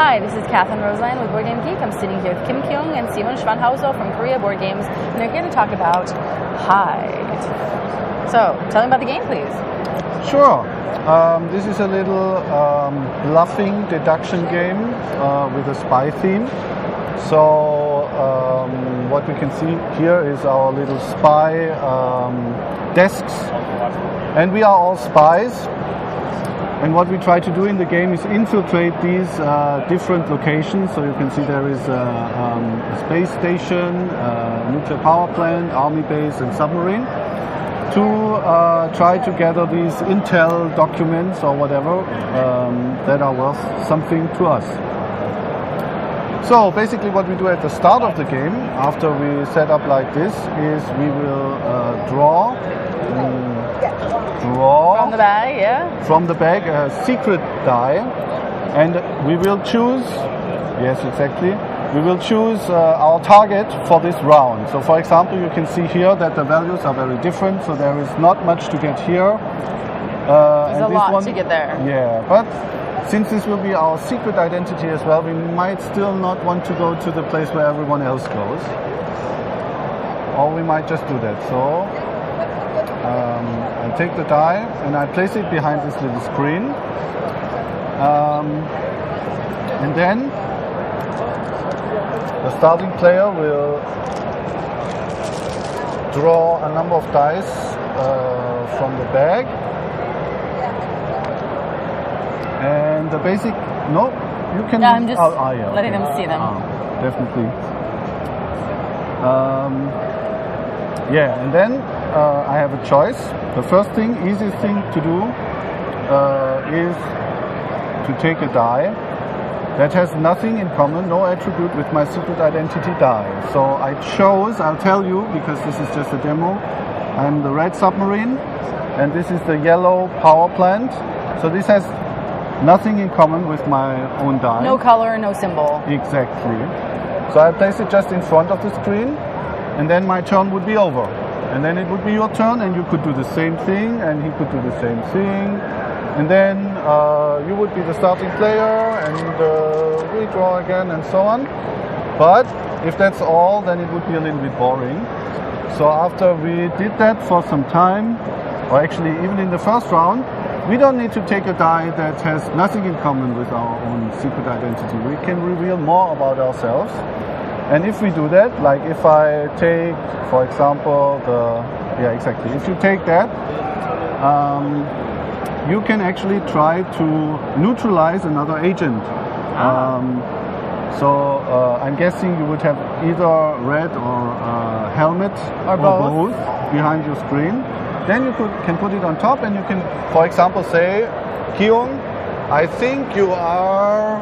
Hi, this is Catherine Roseline with Board Game Geek. I'm sitting here with Kim Kyung and Simon Schwanhauser from Koreabo드게임즈, and they're here to talk about H.I.D.E. So, tell me about the game, please. Sure. This is a little bluffing deduction game with a spy theme. So what we can see here is our little spy desks, and we are all spies. And what we try to do in the game is infiltrate these different locations. So you can see there is a space station, a nuclear power plant, army base, and submarine, to try to gather these intel documents or whatever that are worth something to us. So basically what we do at the start of the game, after we set up like this, is we will draw from the bag, yeah? From the bag a secret die, and we will choose, yes, exactly, we will choose our target for this round. So for example, you can see here that the values are very different, so there is not much to get here. There's a lot to get there. Yeah, but since this will be our secret identity as well, we might still not want to go to the place where everyone else goes. Or we might just do that. So I take the die and I place it behind this little screen. And then the starting player will draw a number of dice from the bag. And the basic, no, you can... Yeah, I'm just yeah, letting them see them. Definitely. Yeah, and then I have a choice. The first thing, easiest thing to do is to take a die that has nothing in common, no attribute with my secret identity die. So I chose, I'll tell you, because this is just a demo, I'm the red submarine, and this is the yellow power plant. So this has nothing in common with my own die. No color, no symbol. Exactly. So I place it just in front of the screen, and then my turn would be over. And then it would be your turn, and you could do the same thing, and he could do the same thing. And then you would be the starting player, and redraw again, and so on. But if that's all, then it would be a little bit boring. So after we did that for some time, or actually even in the first round, we don't need to take a die that has nothing in common with our own secret identity. We can reveal more about ourselves. And if we do that, like if I take, for example, if you take that, you can actually try to neutralize another agent. So I'm guessing you would have either red or helmet or both behind your screen. Then you can put it on top, and you can, for example, say, Kyung, I think you are...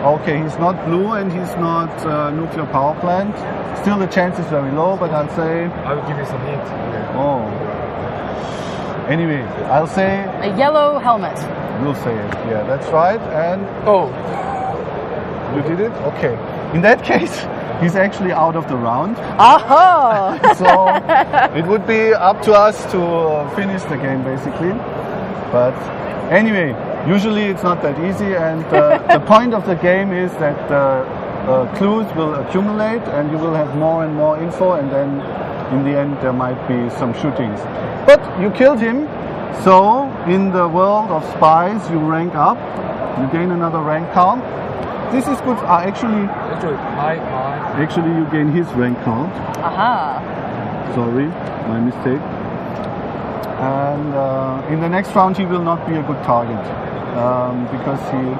Okay, he's not blue and he's not nuclear power plant. Still the chance is very low, but I'll say... I will give you some hint. Okay. Oh. Anyway, I'll say... A yellow helmet. You'll say it. Yeah, that's right. And... Oh. You did it? Okay. In that case, he's actually out of the round. Aha! So it would be up to us to finish the game, basically. But anyway, usually it's not that easy, and the point of the game is that clues will accumulate, and you will have more and more info, and then in the end there might be some shootings. But you killed him, so in the world of spies you rank up, you gain another rank count. This is good. Actually, you gain his rank count. Aha. Sorry, my mistake. And in the next round he will not be a good target because he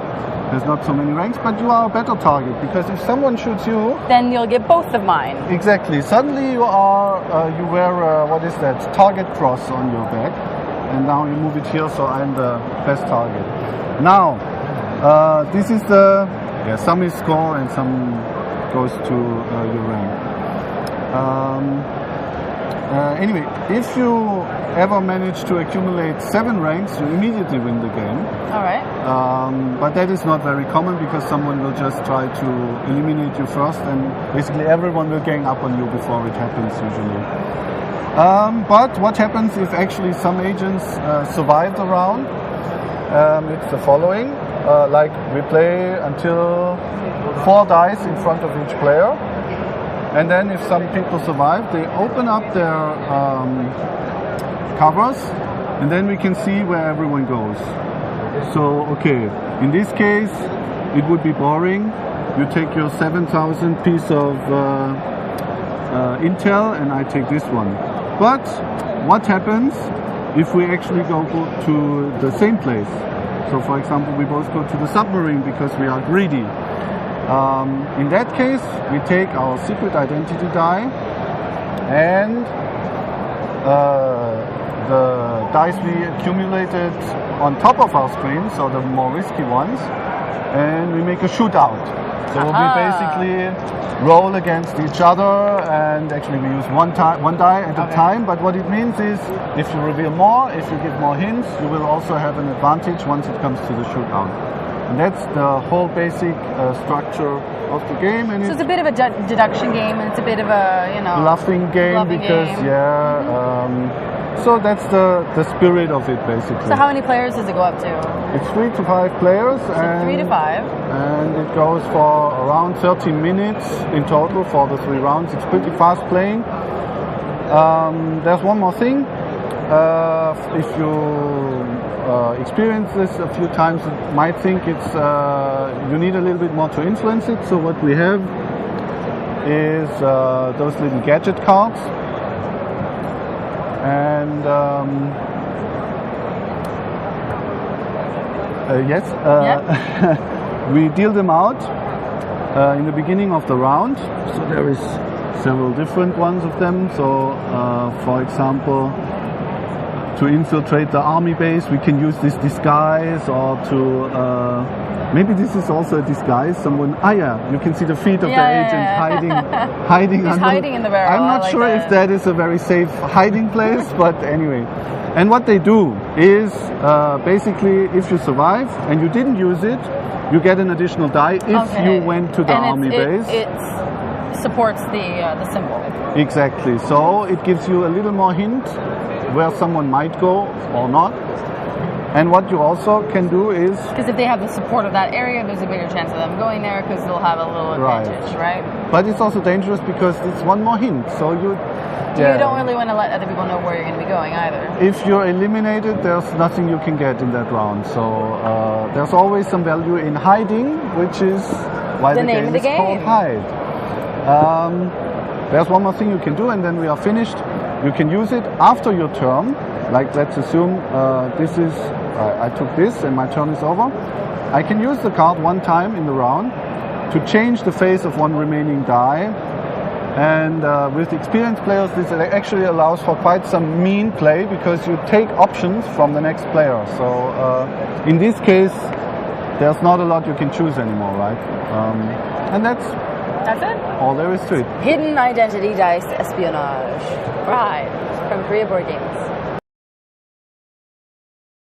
has not so many ranks, but you are a better target, because if someone shoots you, then you'll get both of mine. Exactly. Suddenly you wear what is that, target cross on your back, and now you move it here, so I'm the best target. Now this is the some is score and some goes to your rank. Anyway, if you ever manage to accumulate 7 ranks, you immediately win the game. Alright. But that is not very common, because someone will just try to eliminate you first, and basically everyone will gang up on you before it happens usually. But what happens if actually some agents survive the round? It's the following. Like we play until 4 dice in front of each player. And then if some people survive, they open up their covers, and then we can see where everyone goes. So, okay, in this case, it would be boring. You take your 7,000 piece of intel, and I take this one. But what happens if we actually go to the same place? So, for example, we both go to the submarine because we are greedy. In that case, we take our secret identity die and the dice we accumulated on top of our screen, so the more risky ones, and we make a shootout. So we basically roll against each other, and actually we use one die at a time, but what it means is if you reveal more, if you give more hints, you will also have an advantage once it comes to the shootout. And that's the whole basic structure of the game. And so it's a bit of a deduction game, and it's a bit of a, bluffing game because, so that's the spirit of it, basically. So how many players does it go up to? It's 3 to 5 players. So 3 to 5. And it goes for around 30 minutes in total for the 3 rounds. It's pretty fast playing. There's one more thing. If you experience this a few times, you might think it's you need a little bit more to influence it. So what we have is those little gadget cards, and we deal them out in the beginning of the round. So there is several different ones of them. So for example, to infiltrate the army base, we can use this disguise, or to maybe this is also a disguise. Someone, you can see the feet of the agent hiding. He's hiding in the barrel. I'm not sure if that is a very safe hiding place, but anyway. And what they do is basically, if you survive and you didn't use it, you get an additional die if you went to the army base. It supports the symbol. Exactly. So it gives you a little more hint where someone might go or not. And what you also can do is... Because if they have the support of that area, there's a bigger chance of them going there because they'll have a little advantage, right? But it's also dangerous because it's one more hint. So you don't really want to let other people know where you're going to be going either. If you're eliminated, there's nothing you can get in that round. So there's always some value in hiding, which is why the game is called Hide. There's one more thing you can do, and then we are finished. You can use it after your turn. Like, let's assume I took this and my turn is over. I can use the card one time in the round to change the face of one remaining die. And with experienced players, this actually allows for quite some mean play because you take options from the next player. So in this case, there's not a lot you can choose anymore, right? And that's it. All there is to it. Hidden identity dice espionage. Right. From Korea Board Games.